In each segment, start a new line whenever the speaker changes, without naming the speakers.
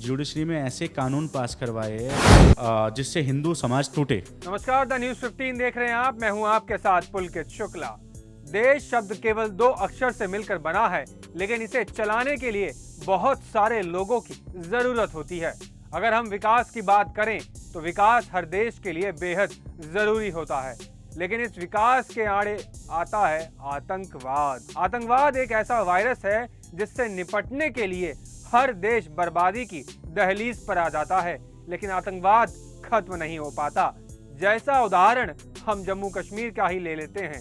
Judiciary में ऐसे कानून पास करवाए जिससे हिंदू समाज टूटे।
नमस्कार, द न्यूज 15 देख रहे हैं आप। मैं हूं आपके साथ पुलकित शुक्ला। देश शब्द केवल 2 अक्षर से मिलकर बना है, लेकिन इसे चलाने के लिए बहुत सारे लोगों की जरूरत होती है। अगर हम विकास की बात करें तो विकास हर देश के लिए बेहद जरूरी होता है, लेकिन इस विकास के आड़े आता है आतंकवाद। आतंकवाद एक ऐसा वायरस है जिससे निपटने के लिए हर देश बर्बादी की दहलीज पर आ जाता है, लेकिन आतंकवाद खत्म नहीं हो पाता। जैसा उदाहरण हम जम्मू कश्मीर का ही ले लेते हैं।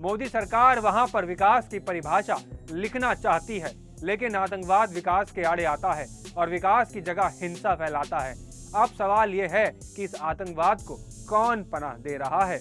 मोदी सरकार वहां पर विकास की परिभाषा लिखना चाहती है, लेकिन आतंकवाद विकास के आड़े आता है और विकास की जगह हिंसा फैलाता है। अब सवाल यह है कि इस आतंकवाद को कौन पनाह दे रहा है।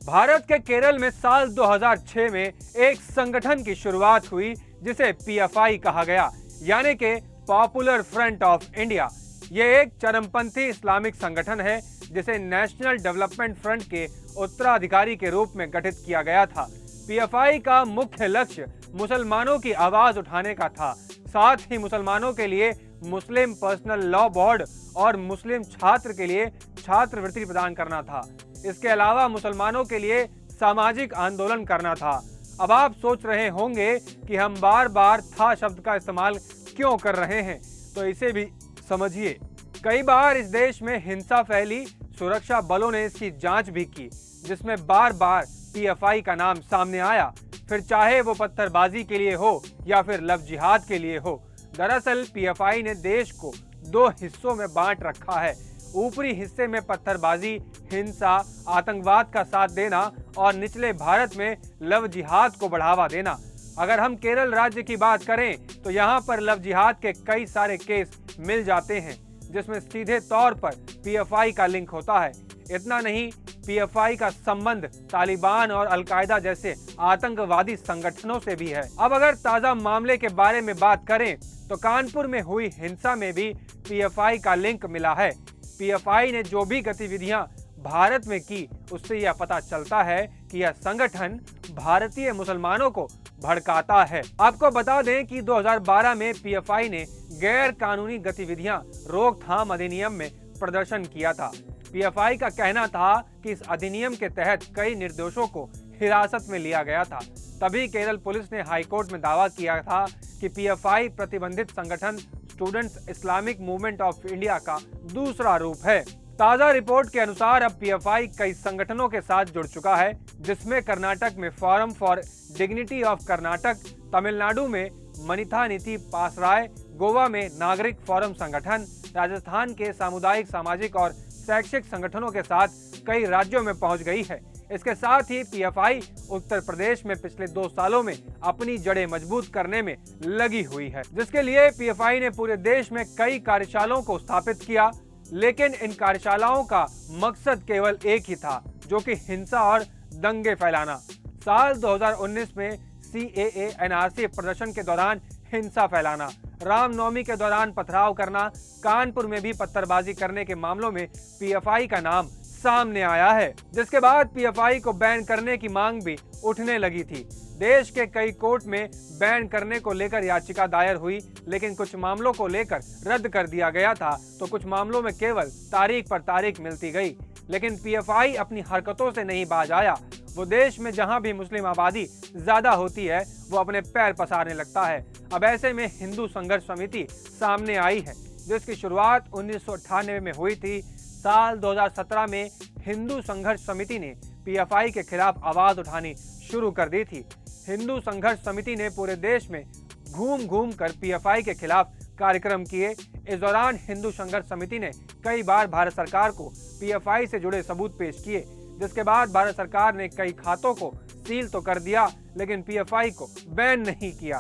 भारत के केरल में साल 2006 में एक संगठन की शुरुआत हुई जिसे पीएफआई कहा गया, यानी कि पॉपुलर फ्रंट ऑफ इंडिया। ये एक चरमपंथी इस्लामिक संगठन है जिसे नेशनल डेवलपमेंट फ्रंट के उत्तराधिकारी के रूप में गठित किया गया था। पीएफआई का मुख्य लक्ष्य मुसलमानों की आवाज उठाने का था, साथ ही मुसलमानों के लिए मुस्लिम पर्सनल लॉ बोर्ड और मुस्लिम छात्र के लिए छात्रवृत्ति प्रदान करना था। इसके अलावा मुसलमानों के लिए सामाजिक आंदोलन करना था। अब आप सोच रहे होंगे कि हम बार बार था शब्द का इस्तेमाल क्यों कर रहे हैं, तो इसे भी समझिए। कई बार इस देश में हिंसा फैली, सुरक्षा बलों ने इसकी जांच भी की, जिसमें बार बार पीएफआई का नाम सामने आया, फिर चाहे वो पत्थरबाजी के लिए हो या फिर लव जिहाद के लिए हो। दरअसल पीएफआई ने देश को 2 हिस्सों में बांट रखा है। ऊपरी हिस्से में पत्थरबाजी, हिंसा, आतंकवाद का साथ देना और निचले भारत में लव जिहाद को बढ़ावा देना। अगर हम केरल राज्य की बात करें तो यहाँ पर लव जिहाद के कई सारे केस मिल जाते हैं, जिसमें सीधे तौर पर पीएफआई का लिंक होता है। इतना नहीं, पीएफआई का संबंध तालिबान और अलकायदा जैसे आतंकवादी संगठनों से भी है। अब अगर ताजा मामले के बारे में बात करें तो कानपुर में हुई हिंसा में भी पीएफआई का लिंक मिला है। पीएफआई ने जो भी गतिविधियां भारत में की, उससे यह पता चलता है कि यह संगठन भारतीय मुसलमानों को भड़काता है। आपको बता दें कि 2012 में पीएफआई ने गैर कानूनी गतिविधियां रोकथाम अधिनियम में प्रदर्शन किया था। पीएफआई का कहना था कि इस अधिनियम के तहत कई निर्दोषों को हिरासत में लिया गया था। तभी केरल पुलिस ने हाईकोर्ट में दावा किया था कि पीएफआई प्रतिबंधित संगठन students Islamic movement of India का दूसरा रूप है। ताजा रिपोर्ट के अनुसार अब पीएफआई कई संगठनों के साथ जुड़ चुका है, जिसमें कर्नाटक में forum for dignity of Karnataka, Tamil Nadu में मनिथा नीति पासराय, गोवा में नागरिक फोरम संगठन, राजस्थान के सामुदायिक, सामाजिक और शैक्षिक संगठनों के साथ कई राज्यों में पहुंच गई है। इसके साथ ही पीएफआई उत्तर प्रदेश में पिछले 2 सालों में अपनी जड़ें मजबूत करने में लगी हुई है, जिसके लिए पीएफआई ने पूरे देश में कई कार्यशालाओं को स्थापित किया। लेकिन इन कार्यशालाओं का मकसद केवल एक ही था, जो कि हिंसा और दंगे फैलाना। साल 2019 में सीएए एनआरसी प्रदर्शन के दौरान हिंसा फैलाना, रामनवमी के दौरान पथराव करना, कानपुर में भी पत्थरबाजी करने के मामलों में पीएफआई का नाम सामने आया है, जिसके बाद पीएफआई को बैन करने की मांग भी उठने लगी थी। देश के कई कोर्ट में बैन करने को लेकर याचिका दायर हुई, लेकिन कुछ मामलों को लेकर रद्द कर दिया गया था, तो कुछ मामलों में केवल तारीख पर तारीख मिलती गई। लेकिन पीएफआई अपनी हरकतों से नहीं बाज आया। वो देश में जहां भी मुस्लिम आबादी ज्यादा होती है, वो अपने पैर पसारने लगता है। अब ऐसे में हिंदू संघर्ष समिति सामने आई है, जिसकी शुरुआत 1998 में हुई थी। साल 2017 में हिंदू संघर्ष समिति ने पीएफआई के खिलाफ आवाज उठानी शुरू कर दी थी। हिंदू संघर्ष समिति ने पूरे देश में घूम घूम कर पीएफआई के खिलाफ कार्यक्रम किए। इस दौरान हिंदू संघर्ष समिति ने कई बार भारत सरकार को पीएफआई से जुड़े सबूत पेश किए, जिसके बाद भारत सरकार ने कई खातों को सील तो कर दिया, लेकिन पीएफआई को बैन नहीं किया।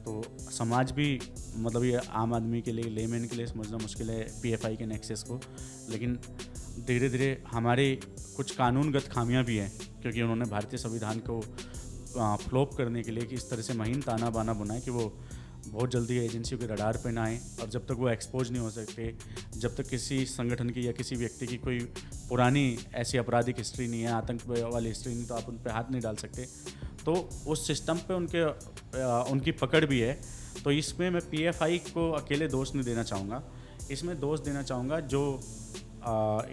तो समाज भी, मतलब ये आम आदमी के लिए, लेमैन के लिए समझना मुश्किल है पीएफआई के नेक्सस को, लेकिन धीरे धीरे हमारे कुछ कानूनगत खामियां भी हैं, क्योंकि उन्होंने भारतीय संविधान को फ्लॉप करने के लिए कि इस तरह से महीन ताना बाना बनाए कि वो बहुत जल्दी एजेंसियों के रडार पे ना आए, और जब तक वो एक्सपोज नहीं हो सकते, जब तक किसी संगठन की या किसी व्यक्ति की कोई पुरानी ऐसी आपराधिक हिस्ट्री नहीं है, आतंक वाली हिस्ट्री नहीं, तो आप उन पर हाथ नहीं डाल सकते। तो उस सिस्टम पे उनकी पकड़ भी है। तो इसमें मैं पीएफआई को अकेले दोष नहीं देना चाहूँगा, इसमें दोष देना चाहूँगा जो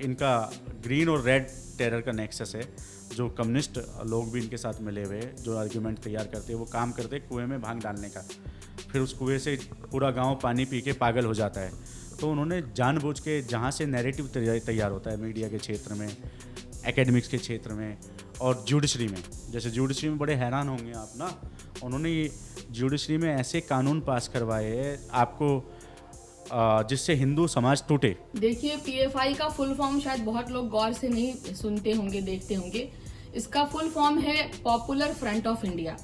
इनका ग्रीन और रेड टेरर का नेक्सस है, जो कम्युनिस्ट लोग भी इनके साथ मिले हुए हैं, जो आर्ग्यूमेंट तैयार करते हैं, वो काम करते हैं कुएं में भांग डालने का, फिर उस कुएं से पूरा गांव पानी पी के पागल हो जाता है। तो उन्होंने जानबूझ के, जहाँ से नैरेटिव तैयार होता है मीडिया के क्षेत्र में, एकेडमिक्स के क्षेत्र में और जुडिशरी में, जैसे जुडिशरी में बड़े हैरान होंगे आप ना, उन्होंने जुडिशरी में ऐसे कानून पास करवाए आपको जिससे हिंदू समाज टूटे।
देखिए, पीएफआई का फुल फॉर्म शायद बहुत लोग गौर से नहीं सुनते होंगे, देखते होंगे। इसका फुल फॉर्म है पॉपुलर फ्रंट ऑफ इंडिया।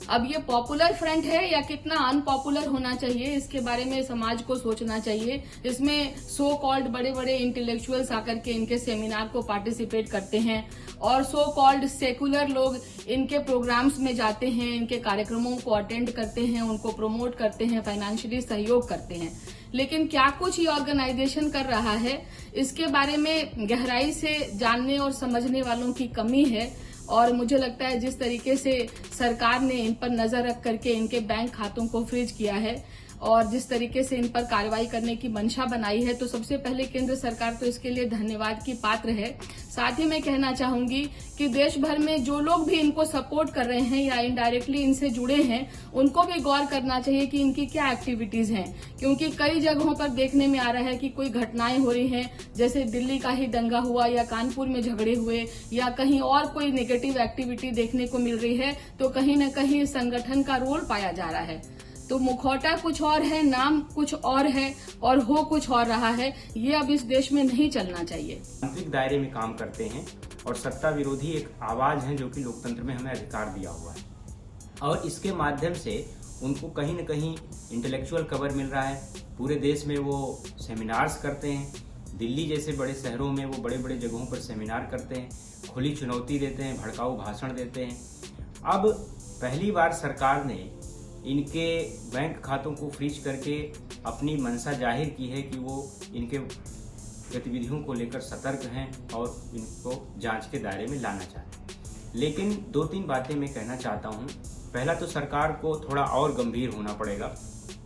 अब ये पॉपुलर फ्रंट है या कितना अनपॉपुलर होना चाहिए, इसके बारे में समाज को सोचना चाहिए। इसमें सो कॉल्ड बड़े बड़े इंटेलेक्चुअल्स आकर के इनके सेमिनार को पार्टिसिपेट करते हैं और सो कॉल्ड सेकुलर लोग इनके प्रोग्राम्स में जाते हैं, इनके कार्यक्रमों को अटेंड करते हैं, उनको प्रमोट करते हैं, फाइनेंशियली सहयोग करते हैं। लेकिन क्या कुछ ये ऑर्गेनाइजेशन कर रहा है, इसके बारे में गहराई से जानने और समझने वालों की कमी है। और मुझे लगता है जिस तरीके से सरकार ने इन पर नजर रख करके इनके बैंक खातों को फ्रीज किया है और जिस तरीके से इन पर कार्रवाई करने की मंशा बनाई है, तो सबसे पहले केंद्र सरकार तो इसके लिए धन्यवाद की पात्र है। साथ ही मैं कहना चाहूंगी कि देश भर में जो लोग भी इनको सपोर्ट कर रहे हैं या इनडायरेक्टली इनसे जुड़े हैं, उनको भी गौर करना चाहिए कि इनकी क्या एक्टिविटीज हैं, क्योंकि कई जगहों पर देखने में आ रहा है कि कोई घटनाएं हो रही हैं, जैसे दिल्ली का ही दंगा हुआ या कानपुर में झगड़े हुए या कहीं और कोई नेगेटिव एक्टिविटी देखने को मिल रही है, तो कहीं न कहीं संगठन का रोल पाया जा रहा है। तो मुखौटा कुछ और है, नाम कुछ और है और हो कुछ और रहा है। ये अब इस देश में नहीं चलना चाहिए।
आंतरिक दायरे में काम करते हैं और सत्ता विरोधी एक आवाज है जो कि लोकतंत्र में हमें अधिकार दिया हुआ है, और इसके माध्यम से उनको कहीं न कहीं इंटेलेक्चुअल कवर मिल रहा है। पूरे देश में वो सेमिनार्स करते हैं, दिल्ली जैसे बड़े शहरों में वो बड़े बड़े जगहों पर सेमिनार करते हैं, खुली चुनौती देते हैं, भड़काऊ भाषण देते हैं। अब पहली बार सरकार ने इनके बैंक खातों को फ्रीज करके अपनी मंशा जाहिर की है कि वो इनके गतिविधियों को लेकर सतर्क हैं और इनको जांच के दायरे में लाना चाहते हैं। लेकिन 2-3 बातें मैं कहना चाहता हूं। पहला तो सरकार को थोड़ा और गंभीर होना पड़ेगा,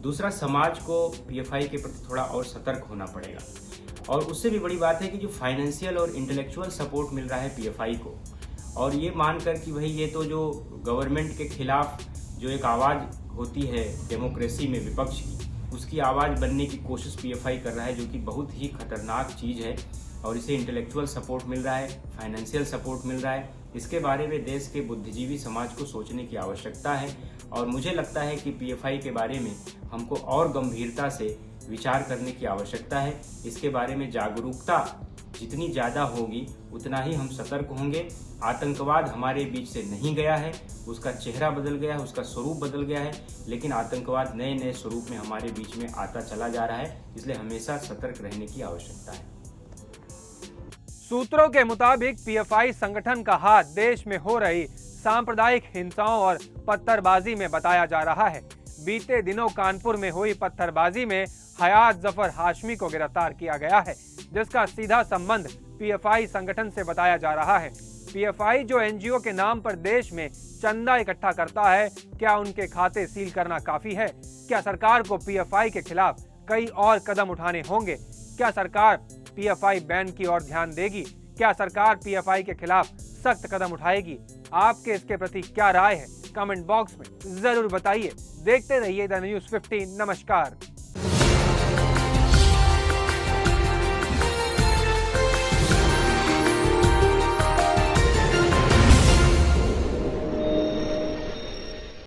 दूसरा समाज को पीएफआई के प्रति थोड़ा और सतर्क होना पड़ेगा, और उससे भी बड़ी बात है कि जो फाइनेंशियल और इंटेलेक्चुअल सपोर्ट मिल रहा है पीएफआई को, और ये मानकर कि भाई ये तो जो गवर्नमेंट के खिलाफ जो एक आवाज़ होती है डेमोक्रेसी में विपक्ष की, उसकी आवाज़ बनने की कोशिश पीएफआई कर रहा है, जो कि बहुत ही खतरनाक चीज़ है। और इसे इंटेलेक्चुअल सपोर्ट मिल रहा है, फाइनेंशियल सपोर्ट मिल रहा है। इसके बारे में देश के बुद्धिजीवी समाज को सोचने की आवश्यकता है, और मुझे लगता है कि पीएफआई के बारे में हमको और गंभीरता से विचार करने की आवश्यकता है। इसके बारे में जागरूकता जितनी ज़्यादा होगी उतना ही हम सतर्क होंगे। आतंकवाद हमारे बीच से नहीं गया है, उसका चेहरा बदल गया है, उसका स्वरूप बदल गया है, लेकिन आतंकवाद नए नए स्वरूप में हमारे बीच में आता चला जा रहा है। इसलिए हमेशा सतर्क रहने की आवश्यकता है।
सूत्रों के मुताबिक पीएफआई संगठन का हाथ देश में हो रही सांप्रदायिक हिंसाओं और पत्थरबाजी में बताया जा रहा है। बीते दिनों कानपुर में हुई पत्थरबाजी में हयात जफर हाशमी को गिरफ्तार किया गया है, जिसका सीधा संबंध पीएफआई संगठन से बताया जा रहा है। पीएफआई जो एनजीओ के नाम पर देश में चंदा इकट्ठा करता है, क्या उनके खाते सील करना काफी है? क्या सरकार को पीएफआई के खिलाफ कई और कदम उठाने होंगे? क्या सरकार पीएफआई बैन की ओर ध्यान देगी? क्या सरकार पीएफआई के खिलाफ सख्त कदम उठाएगी? आपके इसके प्रति क्या राय है? कमेंट बॉक्स में जरूर बताइए। देखते रहिए द न्यूज़ 15। नमस्कार।